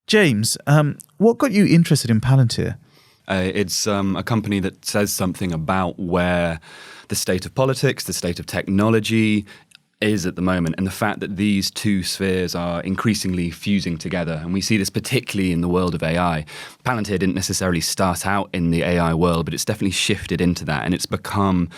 James, what got you interested in Palantir? It's a company that says something about where the state of politics, the state of technology is at the moment, and the fact that these two spheres are increasingly fusing together. And we see this particularly in the world of AI. Palantir didn't necessarily start out in the AI world, but it's definitely shifted into that. And it's become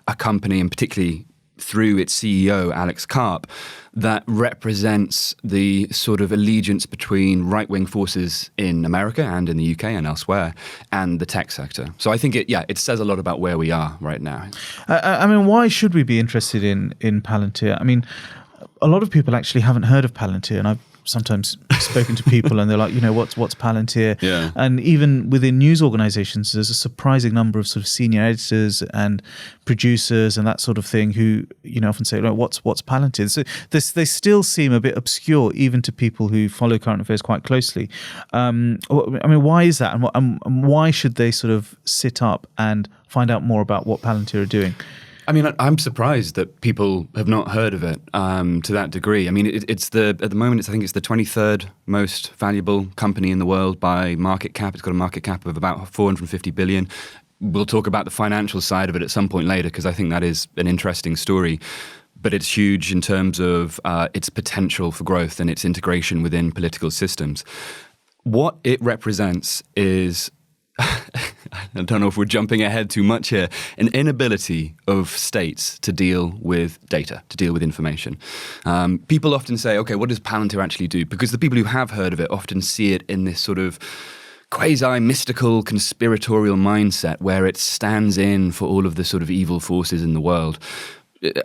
a company, and particularly through its CEO, Alex Karp, that represents the sort of allegiance between right-wing forces in America and in the UK and elsewhere, and the tech sector. So I think it says a lot about where we are right now. I mean, why should we be interested in Palantir? I mean, a lot of people actually haven't heard of Palantir, and I've sometimes spoken to people and they're like, what's Palantir? Yeah. And even within news organizations, there's a surprising number of sort of senior editors and producers and that sort of thing who, often say, what's Palantir? So they still seem a bit obscure, even to people who follow current affairs quite closely. I mean, why is that? And why should they sort of sit up and find out more about what Palantir are doing? I mean, I'm surprised that people have not heard of it to that degree. I mean, at the moment, I think it's the 23rd most valuable company in the world by market cap. It's got a market cap of about 450 billion. We'll talk about the financial side of it at some point later, because I think that is an interesting story. But it's huge in terms of its potential for growth and its integration within political systems. What it represents is, I don't know if we're jumping ahead too much here, an inability of states to deal with data, to deal with information. People often say, okay, what does Palantir actually do? Because the people who have heard of it often see it in this sort of quasi-mystical, conspiratorial mindset where it stands in for all of the sort of evil forces in the world.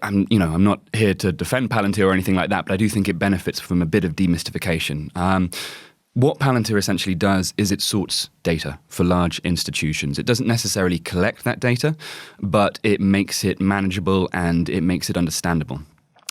I'm not here to defend Palantir or anything like that, but I do think it benefits from a bit of demystification. What Palantir essentially does is it sorts data for large institutions. It doesn't necessarily collect that data, but it makes it manageable and it makes it understandable.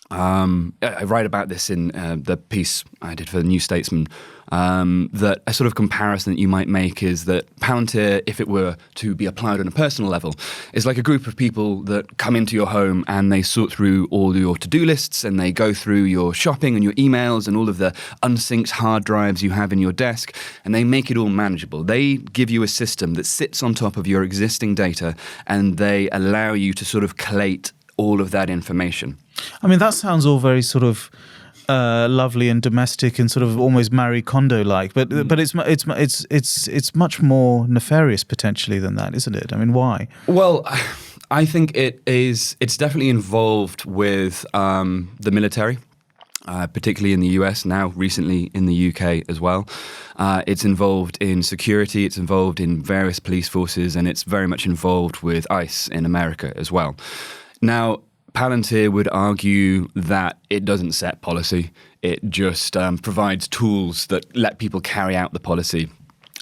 I write about this in the piece I did for the New Statesman, that a sort of comparison that you might make is that Palantir, if it were to be applied on a personal level, is like a group of people that come into your home and they sort through all your to-do lists and they go through your shopping and your emails and all of the unsynced hard drives you have in your desk, and they make it all manageable. They give you a system that sits on top of your existing data and they allow you to sort of collate all of that information. I mean, that sounds all very sort of lovely and domestic and sort of almost Marie Kondo-like, but it's much more nefarious potentially than that, isn't it? I mean, why? Well, I think it's definitely involved with the military. Particularly in the US, now recently in the UK as well. It's involved in security, it's involved in various police forces, and it's very much involved with ICE in America as well. Now, Palantir would argue that it doesn't set policy. It just provides tools that let people carry out the policy.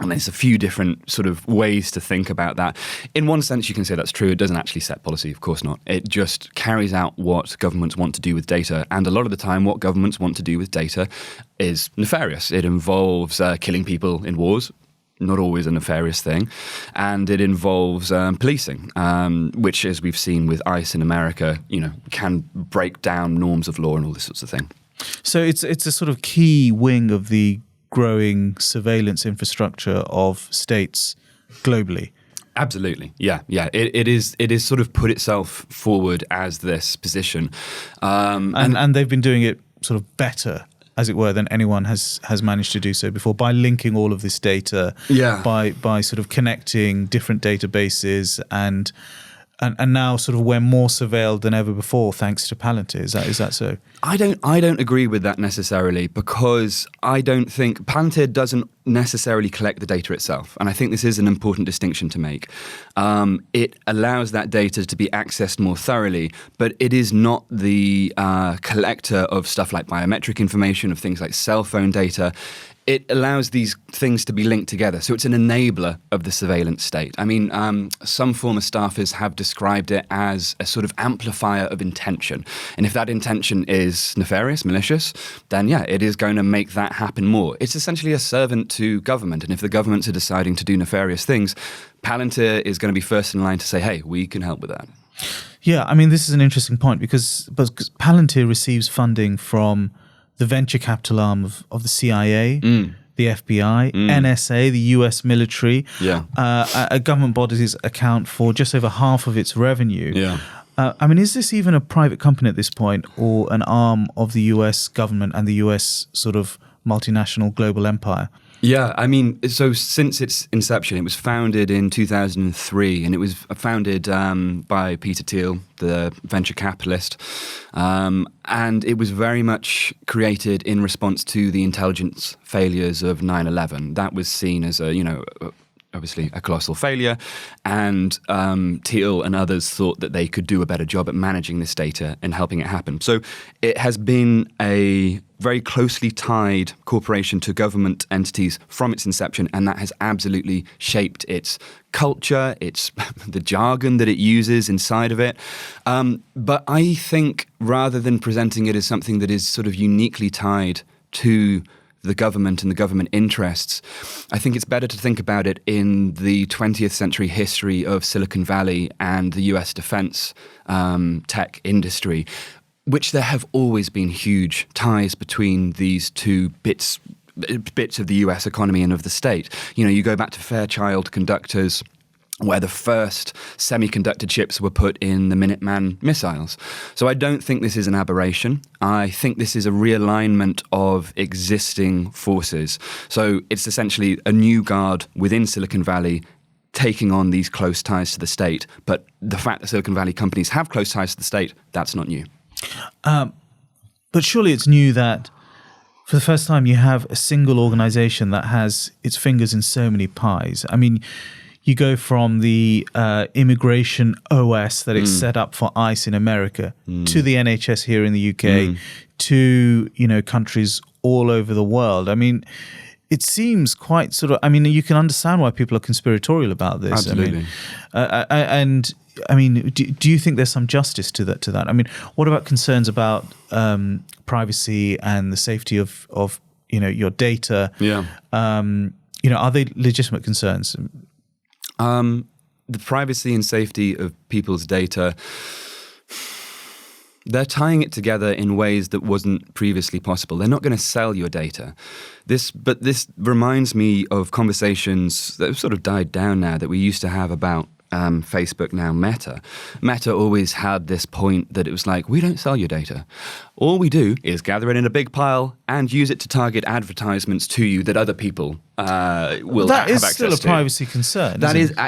And there's a few different sort of ways to think about that. In one sense, you can say that's true. It doesn't actually set policy. Of course not. It just carries out what governments want to do with data. And a lot of the time, what governments want to do with data is nefarious. It involves killing people in wars. Not always a nefarious thing. And it involves policing, which, as we've seen with ICE in America, can break down norms of law and all this sorts of thing. So it's a sort of key wing of the growing surveillance infrastructure of states globally. Absolutely, yeah. It is sort of put itself forward as this position, and they've been doing it sort of better, as it were, than anyone has managed to do so before, by linking all of this data, by sort of connecting different databases and now sort of we're more surveilled than ever before thanks to Palantir. Is that so? I don't agree with that necessarily, because I don't think Palantir doesn't necessarily collect the data itself, and I think this is an important distinction to make. It allows that data to be accessed more thoroughly, but it is not the collector of stuff like biometric information, of things like cell phone data. It allows these things to be linked together. So it's an enabler of the surveillance state. I mean, some former staffers have described it as a sort of amplifier of intention. And if that intention is nefarious, malicious, then it is going to make that happen more. It's essentially a servant to government. And if the governments are deciding to do nefarious things, Palantir is going to be first in line to say, hey, we can help with that. Yeah, I mean, this is an interesting point because Palantir receives funding from the venture capital arm of the CIA, the FBI, NSA, the US military. Yeah. Government bodies account for just over half of its revenue. Yeah. I mean, is this even a private company at this point, or an arm of the US government and the US sort of multinational global empire? Yeah, I mean, so since its inception, it was founded in 2003, and it was founded by Peter Thiel, the venture capitalist, and it was very much created in response to the intelligence failures of 9/11. That was seen as obviously a colossal failure, and Thiel and others thought that they could do a better job at managing this data and helping it happen. So it has been a very closely tied corporation to government entities from its inception, and that has absolutely shaped its culture, its the jargon that it uses inside of it. But I think rather than presenting it as something that is sort of uniquely tied to the government and the government interests, I think it's better to think about it in the 20th century history of Silicon Valley and the US defense tech industry, which there have always been huge ties between these two bits of the US economy and of the state. You go back to Fairchild conductors, where the first semiconductor chips were put in the Minuteman missiles. So I don't think this is an aberration. I think this is a realignment of existing forces. So it's essentially a new guard within Silicon Valley taking on these close ties to the state. But the fact that Silicon Valley companies have close ties to the state, that's not new. But surely it's new that for the first time you have a single organization that has its fingers in so many pies. I mean, you go from the immigration OS that it's set up for ICE in America to the NHS here in the UK to, countries all over the world. I mean, it seems quite sort of, you can understand why people are conspiratorial about this. Absolutely. Do you think there's some justice to that? I mean, what about concerns about privacy and the safety of your data? Yeah. Are they legitimate concerns? The privacy and safety of people's data, they're tying it together in ways that wasn't previously possible. They're not going to sell your data. But this reminds me of conversations that have sort of died down now that we used to have about Facebook, now Meta. Meta always had this point that it was like, we don't sell your data. All we do is gather it in a big pile and use it to target advertisements to you that other people will have access to. That is still a privacy concern.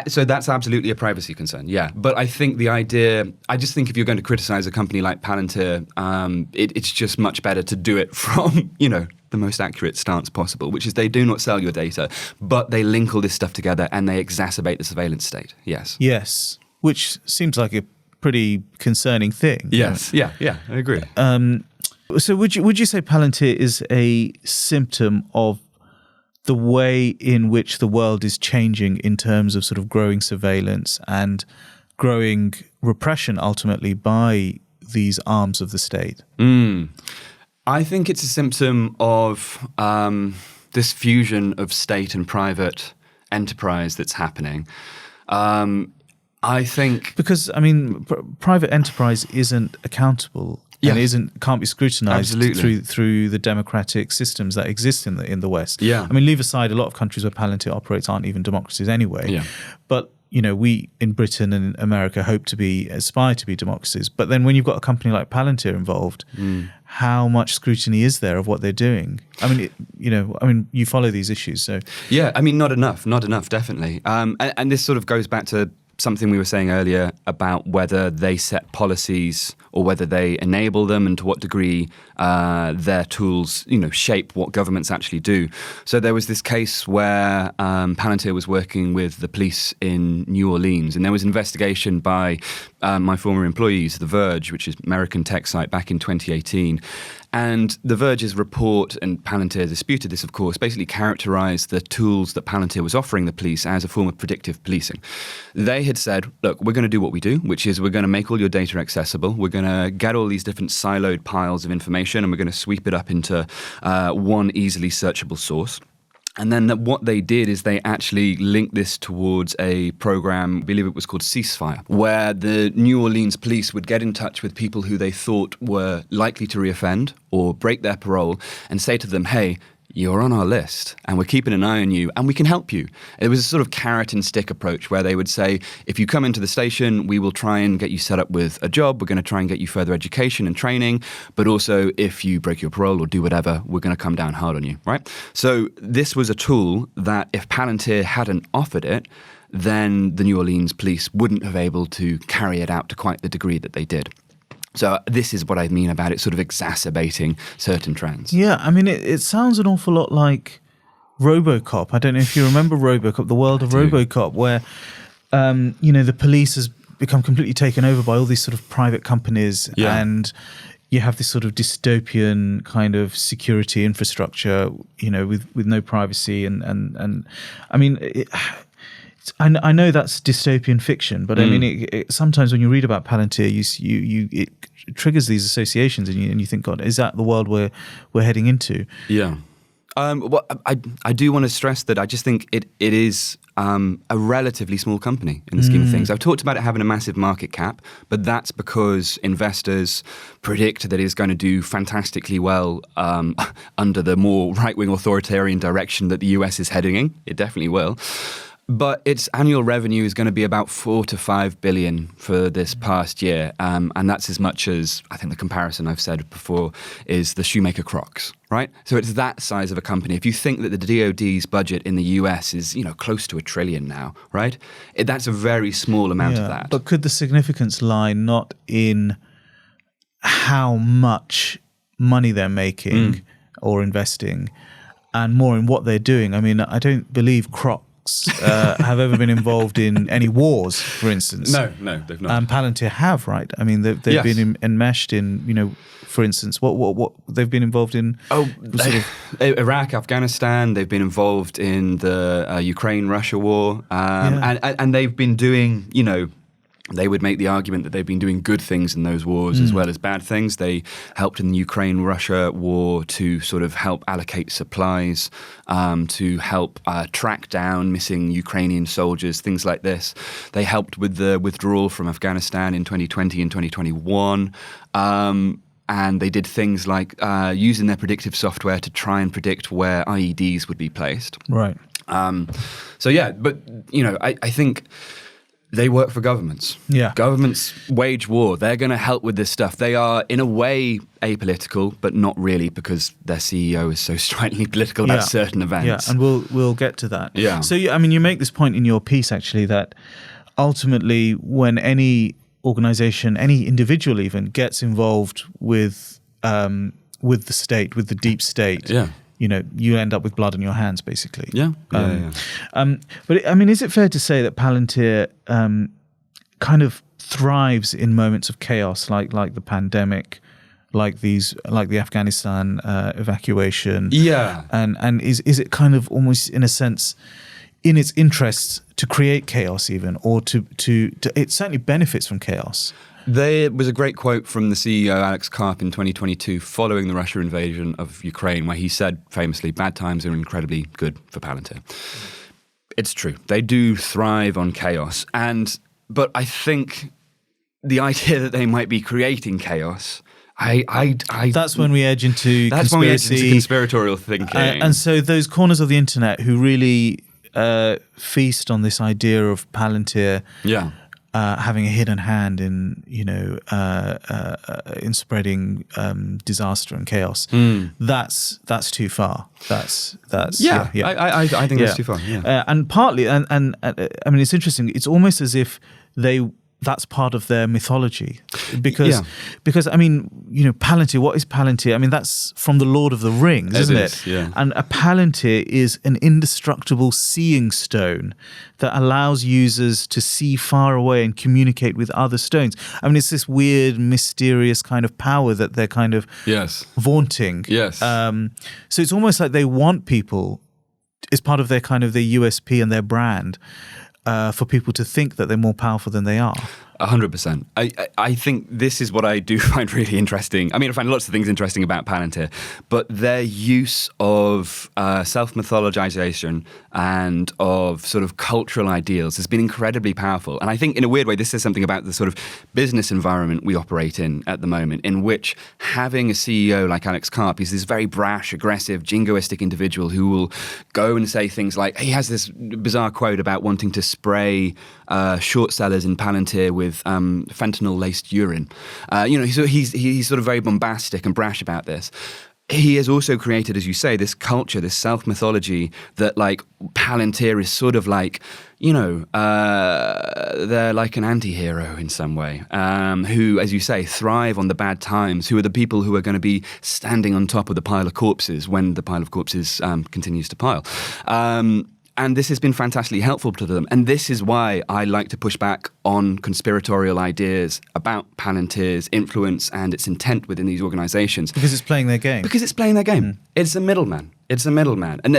So that's absolutely a privacy concern, yeah. But I think I just think if you're going to criticize a company like Palantir, it's just much better to do it from, the most accurate stance possible, which is they do not sell your data, but they link all this stuff together and they exacerbate the surveillance state. Yes, which seems like a pretty concerning thing. Yes, yeah, I agree. So would you say Palantir is a symptom of the way in which the world is changing in terms of sort of growing surveillance and growing repression ultimately by these arms of the state? I think it's a symptom of this fusion of state and private enterprise that's happening. I think because private enterprise isn't accountable and can't be scrutinized through the democratic systems that exist in the West. Yeah. Leave aside a lot of countries where Palantir operates aren't even democracies anyway. Yeah. But we in Britain and America aspire to be democracies. But then when you've got a company like Palantir involved, how much scrutiny is there of what they're doing? You follow these issues, so yeah. Not enough, definitely. And this sort of goes back to something we were saying earlier about whether they set policies or whether they enable them, and to what degree their tools, shape what governments actually do. So there was this case where Palantir was working with the police in New Orleans, and there was investigation by my former employees, The Verge, which is an American tech site, back in 2018. And The Verge's report, and Palantir disputed this, of course, basically characterized the tools that Palantir was offering the police as a form of predictive policing. They had said, look, we're going to do what we do, which is we're going to make all your data accessible. We're going to get all these different siloed piles of information, and we're going to sweep it up into one easily searchable source. And then what they did is they actually linked this towards a program, I believe it was called Ceasefire, where the New Orleans police would get in touch with people who they thought were likely to reoffend or break their parole and say to them, hey, you're on our list and we're keeping an eye on you and we can help you. It was a sort of carrot and stick approach where they would say, if you come into the station, we will try and get you set up with a job. We're going to try and get you further education and training. But also, if you break your parole or do whatever, we're going to come down hard on you, right? So this was a tool that if Palantir hadn't offered it, then the New Orleans police wouldn't have able to carry it out to quite the degree that they did. So this is what I mean about it sort of exacerbating certain trends. Yeah, I mean, it sounds an awful lot like RoboCop. I don't know if you remember RoboCop, the world of RoboCop, where, the police has become completely taken over by all these sort of private companies, and you have this sort of dystopian kind of security infrastructure, with no privacy. And I mean, I know that's dystopian fiction, but I mean, sometimes when you read about Palantir, it triggers these associations, and you think, God, is that the world we're heading into? Yeah. Well, I do want to stress that I just think it is a relatively small company in the scheme of things. I've talked about it having a massive market cap, but that's because investors predict that it is going to do fantastically well under the more right-wing authoritarian direction that the US is heading in. It definitely will. But its annual revenue is going to be about 4 to 5 billion for this past year. And that's as much as, I think the comparison I've said before is the Shoemaker Crocs, right? So it's that size of a company. If you think that the DoD's budget in the US is, close to $1 trillion now, right? That's a very small amount of that. But could the significance lie not in how much money they're making or investing, and more in what they're doing? I mean, I don't believe Crocs have ever been involved in any wars, for instance. No, they've not. Palantir have, right? I mean, they've been enmeshed in, for instance, what they've been involved in. Iraq, Afghanistan. They've been involved in the Ukraine-Russia war, and they've been doing, they would make the argument that they've been doing good things in those wars as well as bad things. They helped in the Ukraine-Russia war to sort of help allocate supplies, to help track down missing Ukrainian soldiers, things like this. They helped with the withdrawal from Afghanistan in 2020 and 2021. And they did things like using their predictive software to try and predict where IEDs would be placed. Right. But, I think they work for governments. Yeah. Governments wage war. They're going to help with this stuff. They are, in a way, apolitical, but not really, because their CEO is so stridently political about certain events. Yeah, and we'll get to that. Yeah. So, you make this point in your piece, actually, that ultimately when any organization, any individual even, gets involved with the state, with the deep state, you end up with blood on your hands, basically. Yeah. But I mean, is it fair to say that Palantir kind of thrives in moments of chaos, like the pandemic, like the Afghanistan evacuation? Yeah. And is it kind of almost, in a sense, in its interests to create chaos, even, or to it certainly benefits from chaos? There was a great quote from the CEO, Alex Karp, in 2022 following the Russia invasion of Ukraine, where he said famously, bad times are incredibly good for Palantir. It's true. They do thrive on chaos. But I think the idea that they might be creating chaos, that's when we edge into that's conspiracy. when we edge into conspiratorial thinking. And so those corners of the internet who really feast on this idea of Palantir having a hidden hand in, in spreading disaster and chaos. That's too far. That's I think that's too far. Yeah. And partly, and I mean, it's interesting. It's almost as if that's part of their mythology, because I mean, Palantir. What is Palantir? I mean, that's from the Lord of the Rings, isn't it? Yeah. And a Palantir is an indestructible seeing stone that allows users to see far away and communicate with other stones. I mean, it's this weird, mysterious kind of power that they're kind of vaunting. Yes. So it's almost like they want people, as part of their kind of their USP and their brand, for people to think that they're more powerful than they are. 100%. I think this is what I do find really interesting. I mean, I find lots of things interesting about Palantir, but their use of self-mythologization and of sort of cultural ideals has been incredibly powerful. And I think in a weird way, this says something about the sort of business environment we operate in at the moment, in which having a CEO like Alex Karp, he's this very brash, aggressive, jingoistic individual who will go and say things like, he has this bizarre quote about wanting to spray short sellers in Palantir with fentanyl-laced urine. He's sort of very bombastic and brash about this. He has also created, as you say, this culture, this self-mythology that, like, Palantir is sort of like, they're like an anti-hero in some way, who, as you say, thrive on the bad times, who are the people who are going to be standing on top of the pile of corpses when the pile of corpses continues to pile. And this has been fantastically helpful to them. And this is why I like to push back on conspiratorial ideas about Palantir's influence and its intent within these organizations. Because it's playing their game. Because it's playing their game. It's a middleman. And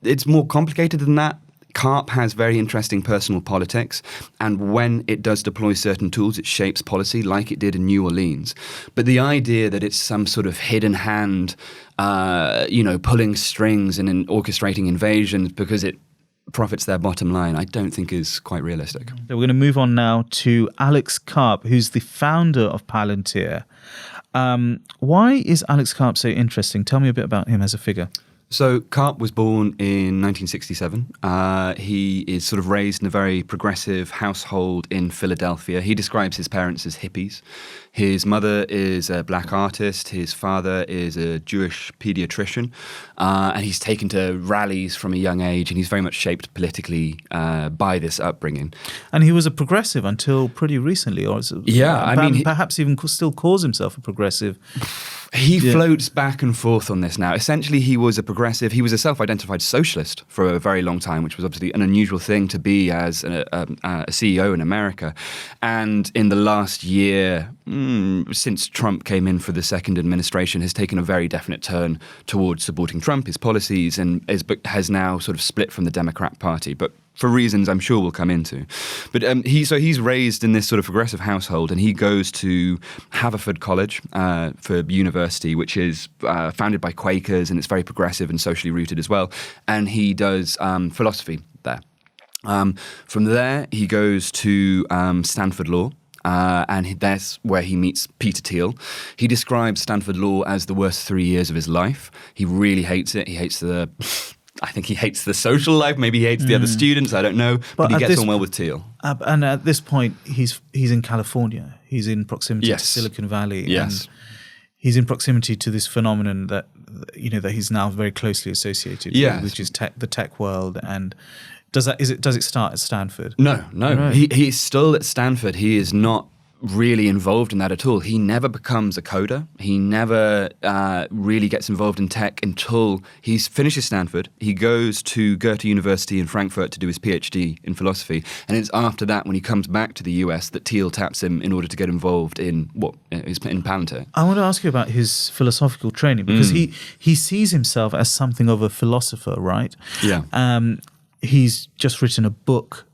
it's more complicated than that. Karp has very interesting personal politics, and when it does deploy certain tools, it shapes policy like it did in New Orleans. But the idea that it's some sort of hidden hand, pulling strings and orchestrating invasions because it profits their bottom line, I don't think is quite realistic. So we're going to move on now to Alex Karp, who's the founder of Palantir. Why is Alex Karp so interesting? Tell me a bit about him as a figure. So Karp was born in 1967. He is sort of raised in a very progressive household in Philadelphia. He describes his parents as hippies. His mother is a black artist. His father is a Jewish pediatrician. And he's taken to rallies from a young age, and he's very much shaped politically by this upbringing. And he was a progressive until pretty recently. Perhaps even still calls himself a progressive. He floats back and forth on this now. Essentially, he was a progressive. He was a self-identified socialist for a very long time, which was obviously an unusual thing to be as a CEO in America. And in the last year, since Trump came in for the second administration, has taken a very definite turn towards supporting Trump, his policies, and has now sort of split from the Democrat Party. But for reasons I'm sure we'll come into. But he's raised in this sort of progressive household, and he goes to Haverford College for university, which is founded by Quakers, and it's very progressive and socially rooted as well. And he does philosophy there. From there, he goes to Stanford Law. And that's where he meets Peter Thiel. He describes Stanford Law as the worst 3 years of his life. He really hates it. He hates I think he hates the social life. Maybe he hates the other students. I don't know. But he gets on well with Thiel. And at this point, he's in California. He's in proximity to Silicon Valley. Yes. And he's in proximity to this phenomenon that he's now very closely associated with, which is the tech world. And does it start at Stanford? No. Right. He's still at Stanford. He is not really involved in that at all. He never becomes a coder. He never really gets involved in tech until he finishes Stanford. He goes to Goethe University in Frankfurt to do his PhD in philosophy. And it's after that, when he comes back to the US, that Thiel taps him in order to get involved in in Palantir. I want to ask you about his philosophical training, because he sees himself as something of a philosopher, right? Yeah. He's just written a book.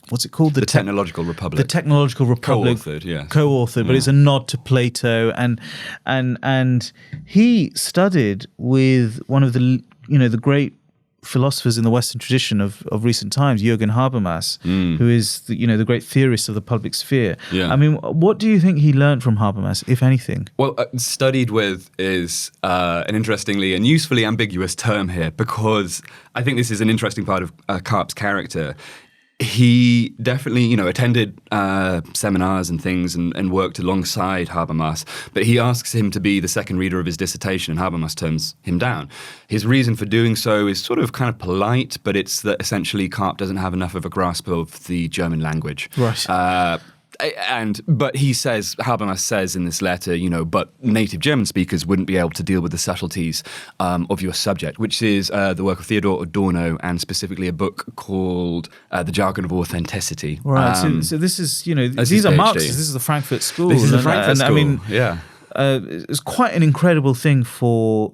What's it called? The Technological Republic. The Technological Republic. Co-authored, yes. Co-authored, but it's a nod to Plato, and he studied with one of the the great philosophers in the Western tradition of recent times, Jürgen Habermas, who is the great theorist of the public sphere. Yeah. I mean, what do you think he learned from Habermas, if anything? Well, studied with is an interestingly and usefully ambiguous term here, because I think this is an interesting part of Karp's character. He definitely, attended seminars and things and worked alongside Habermas, but he asks him to be the second reader of his dissertation, and Habermas turns him down. His reason for doing so is sort of kind of polite, but it's that essentially Karp doesn't have enough of a grasp of the German language. Right. But he says, Habermas says in this letter, but native German speakers wouldn't be able to deal with the subtleties of your subject, which is the work of Theodor Adorno, and specifically a book called The Jargon of Authenticity. Right. So this is, these are Marxists. This is the Frankfurt School. This is the Frankfurt School. I mean, it's quite an incredible thing for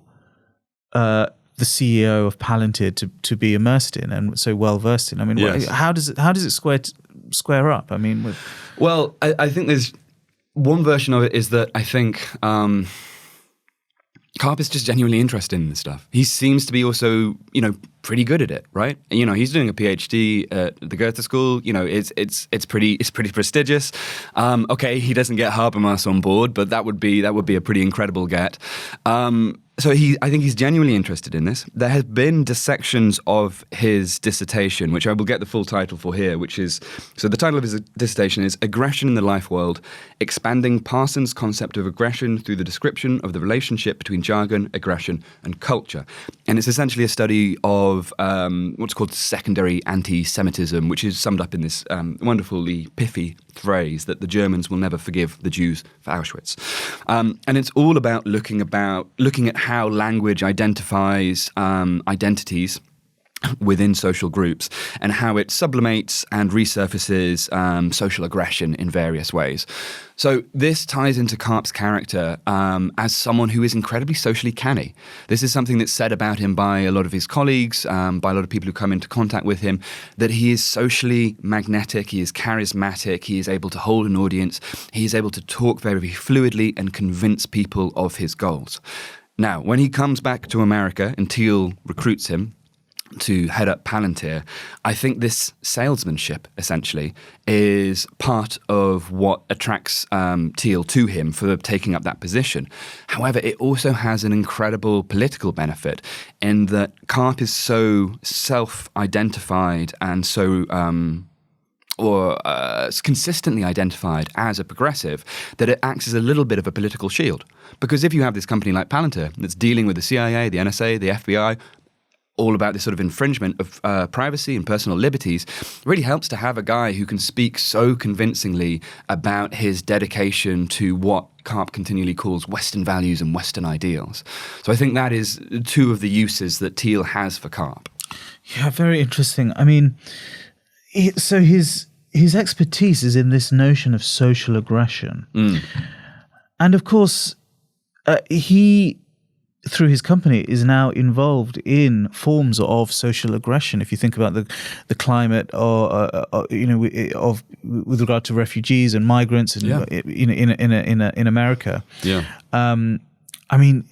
the CEO of Palantir to be immersed in and so well versed in. I mean, how does it square square up? I mean, well, I think there's one version of it is that I think Karp is just genuinely interested in this stuff. He seems to be also, pretty good at it, right? He's doing a PhD at the Goethe School. It's pretty prestigious. Okay, he doesn't get Habermas on board, but that would be a pretty incredible get. So I think he's genuinely interested in this. There have been dissections of his dissertation, which I will get the full title for here, so the title of his dissertation is Aggression in the Life World, Expanding Parsons' Concept of Aggression Through the Description of the Relationship Between Jargon, Aggression, and Culture. And it's essentially a study of what's called secondary anti-Semitism, which is summed up in this wonderfully pithy phrase that the Germans will never forgive the Jews for Auschwitz. And it's all about looking at how language identifies identities within social groups and how it sublimates and resurfaces social aggression in various ways. So this ties into Karp's character as someone who is incredibly socially canny. This is something that's said about him by a lot of his colleagues, by a lot of people who come into contact with him, that he is socially magnetic, he is charismatic, he is able to hold an audience, he is able to talk very fluidly and convince people of his goals. Now, when he comes back to America and Thiel recruits him to head up Palantir, I think this salesmanship, essentially, is part of what attracts Thiel to him for taking up that position. However, it also has an incredible political benefit in that Karp is so self-identified and so consistently identified as a progressive, that it acts as a little bit of a political shield. Because if you have this company like Palantir that's dealing with the CIA, the NSA, the FBI, all about this sort of infringement of privacy and personal liberties, it really helps to have a guy who can speak so convincingly about his dedication to what Karp continually calls Western values and Western ideals. So I think that is two of the uses that Thiel has for Karp. Yeah, very interesting. I mean, so his expertise is in this notion of social aggression. And of course, he, through his company, is now involved in forms of social aggression. If you think about the climate, with regard to refugees and migrants, in America. Yeah. I mean,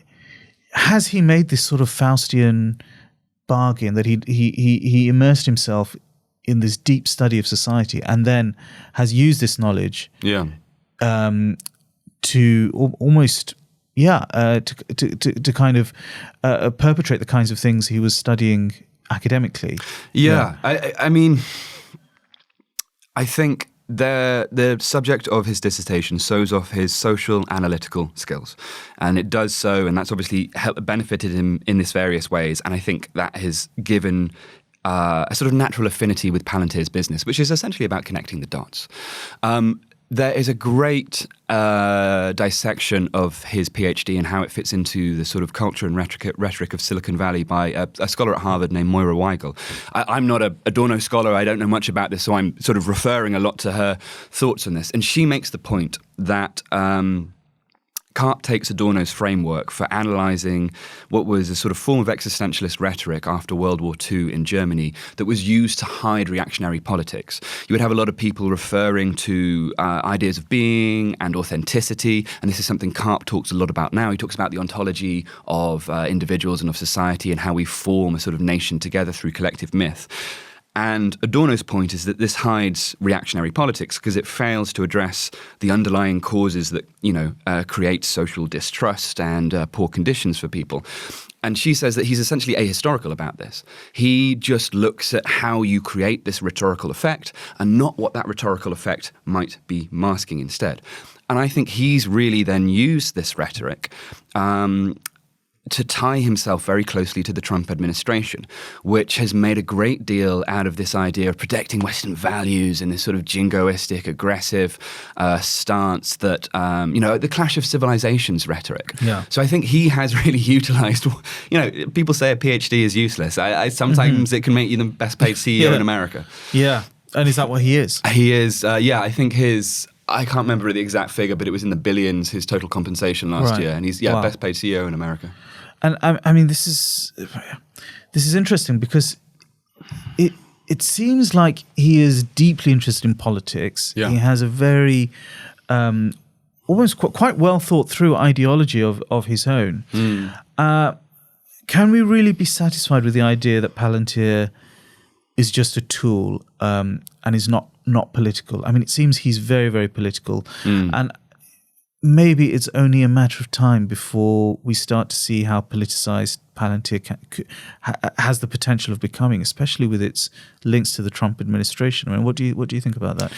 has he made this sort of Faustian bargain that he immersed himself in this deep study of society and then has used this knowledge? Yeah. To almost. To kind of perpetrate the kinds of things he was studying academically. Yeah. I mean, I think the subject of his dissertation shows off his social analytical skills. And it does so, and that's obviously benefited him in this various ways. And I think that has given a sort of natural affinity with Palantir's business, which is essentially about connecting the dots. There is a great dissection of his PhD and how it fits into the sort of culture and rhetoric of Silicon Valley by a scholar at Harvard named Moira Weigel. I'm not a Adorno scholar. I don't know much about this, so I'm sort of referring a lot to her thoughts on this. And she makes the point that Karp takes Adorno's framework for analysing what was a sort of form of existentialist rhetoric after World War II in Germany that was used to hide reactionary politics. You would have a lot of people referring to ideas of being and authenticity, and this is something Karp talks a lot about now. He talks about the ontology of individuals and of society and how we form a sort of nation together through collective myth. And Adorno's point is that this hides reactionary politics because it fails to address the underlying causes that, create social distrust and poor conditions for people. And she says that he's essentially ahistorical about this. He just looks at how you create this rhetorical effect and not what that rhetorical effect might be masking instead. And I think he's really then used this rhetoric to tie himself very closely to the Trump administration, which has made a great deal out of this idea of protecting Western values and this sort of jingoistic, aggressive stance that, the clash of civilizations rhetoric. Yeah. So I think he has really utilized, people say a PhD is useless. Sometimes it can make you the best paid CEO in America. Yeah. And is that what he is? He is, I think I can't remember the exact figure, but it was in the billions, his total compensation last year. And he's, best paid CEO in America. And I mean, this is interesting because it seems like he is deeply interested in politics. Yeah. He has a very almost quite well thought through ideology of his own. Can we really be satisfied with the idea that Palantir is just a tool and is not political? I mean, it seems he's very, very political, and maybe it's only a matter of time before we start to see how politicized Palantir has the potential of becoming, especially with its links to the Trump administration. I mean, what do you think about that?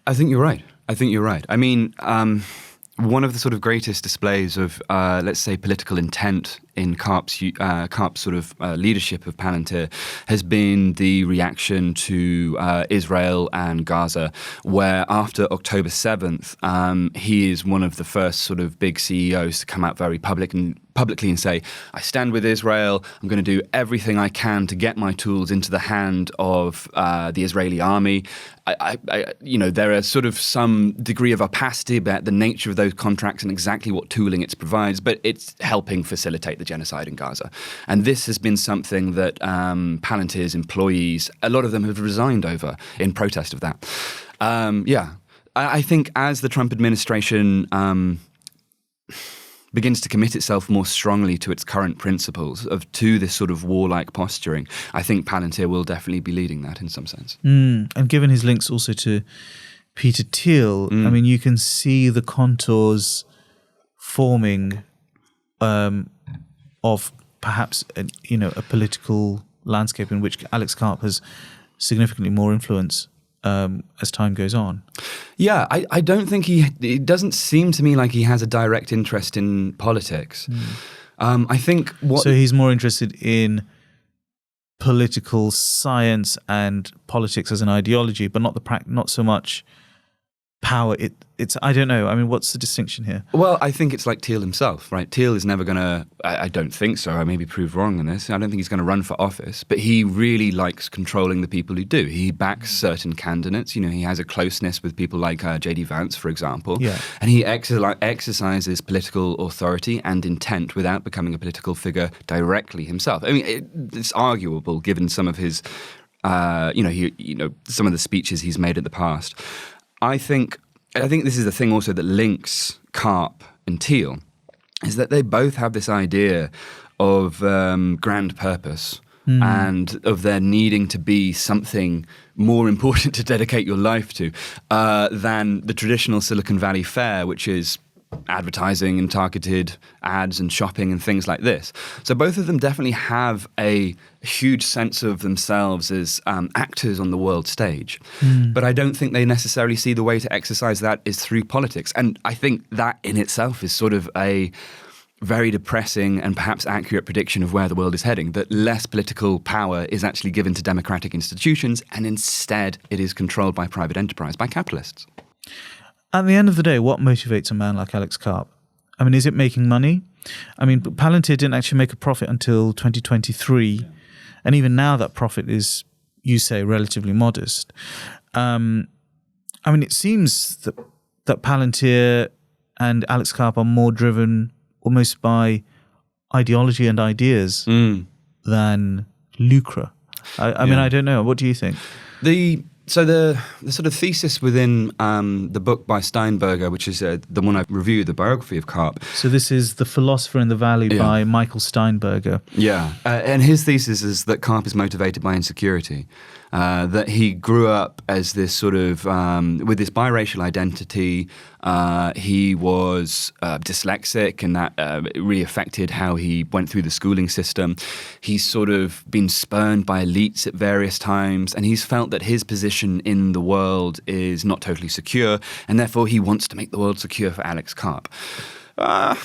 I think you're right. I mean, one of the sort of greatest displays of, let's say, political intent in Karp's sort of leadership of Palantir has been the reaction to Israel and Gaza, where after October 7th, he is one of the first sort of big CEOs to come out very publicly and say, I stand with Israel, I'm going to do everything I can to get my tools into the hand of the Israeli army. There are sort of some degree of opacity about the nature of those contracts and exactly what tooling it provides, but it's helping facilitate the genocide in Gaza. And this has been something that Palantir's employees, a lot of them have resigned over in protest of that. I think as the Trump administration begins to commit itself more strongly to its current principles, to this sort of warlike posturing, I think Palantir will definitely be leading that in some sense. And given his links also to Peter Thiel, I mean, you can see the contours forming of perhaps a political landscape in which Alex Karp has significantly more influence as time goes on. Yeah, I don't think it doesn't seem to me like he has a direct interest in politics. I think So he's more interested in political science and politics as an ideology, but not so much power. It's I don't know. I mean, what's the distinction here? Well, I think it's like Thiel himself, right? Thiel is never going to, I don't think so, I may be proved wrong on this, I don't think he's going to run for office, but he really likes controlling the people who do. He backs certain candidates. He has a closeness with people like J.D. Vance, for example, and he exercises political authority and intent without becoming a political figure directly himself. I mean, it's arguable given some of his, some of the speeches he's made in the past. I think this is the thing also that links Karp and Thiel, is that they both have this idea of grand purpose and of there needing to be something more important to dedicate your life to than the traditional Silicon Valley fare, which is advertising and targeted ads and shopping and things like this. So both of them definitely have a huge sense of themselves as actors on the world stage. But I don't think they necessarily see the way to exercise that is through politics. And I think that in itself is sort of a very depressing and perhaps accurate prediction of where the world is heading, that less political power is actually given to democratic institutions and instead it is controlled by private enterprise, by capitalists. At the end of the day, what motivates a man like Alex Karp? I mean, is it making money? I mean, Palantir didn't actually make a profit until 2023. And even now that profit is, you say, relatively modest. I mean, it seems that Palantir and Alex Karp are more driven almost by ideology and ideas than lucre. I mean, I don't know. What do you think? So the sort of thesis within the book by Steinberger, which is the one I've reviewed, the biography of Karp. So this is The Philosopher in the Valley by Michael Steinberger. Yeah, and his thesis is that Karp is motivated by insecurity, that he grew up as this sort of, with this biracial identity. He was dyslexic, and that it really affected how he went through the schooling system. He's sort of been spurned by elites at various times, and he's felt that his position in the world is not totally secure, and therefore he wants to make the world secure for Alex Karp. I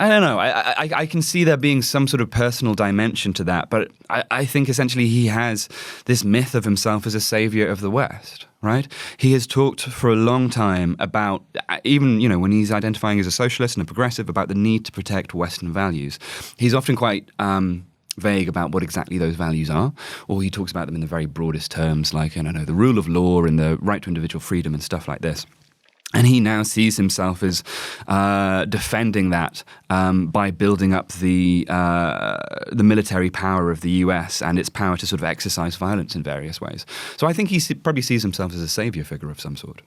don't know. I can see there being some sort of personal dimension to that, but I think essentially he has this myth of himself as a savior of the West, right? He has talked for a long time about, even, when he's identifying as a socialist and a progressive, about the need to protect Western values. He's often quite vague about what exactly those values are, or he talks about them in the very broadest terms, like, the rule of law and the right to individual freedom and stuff like this. And he now sees himself as defending that by building up the military power of the US and its power to sort of exercise violence in various ways. So I think he probably sees himself as a savior figure of some sort.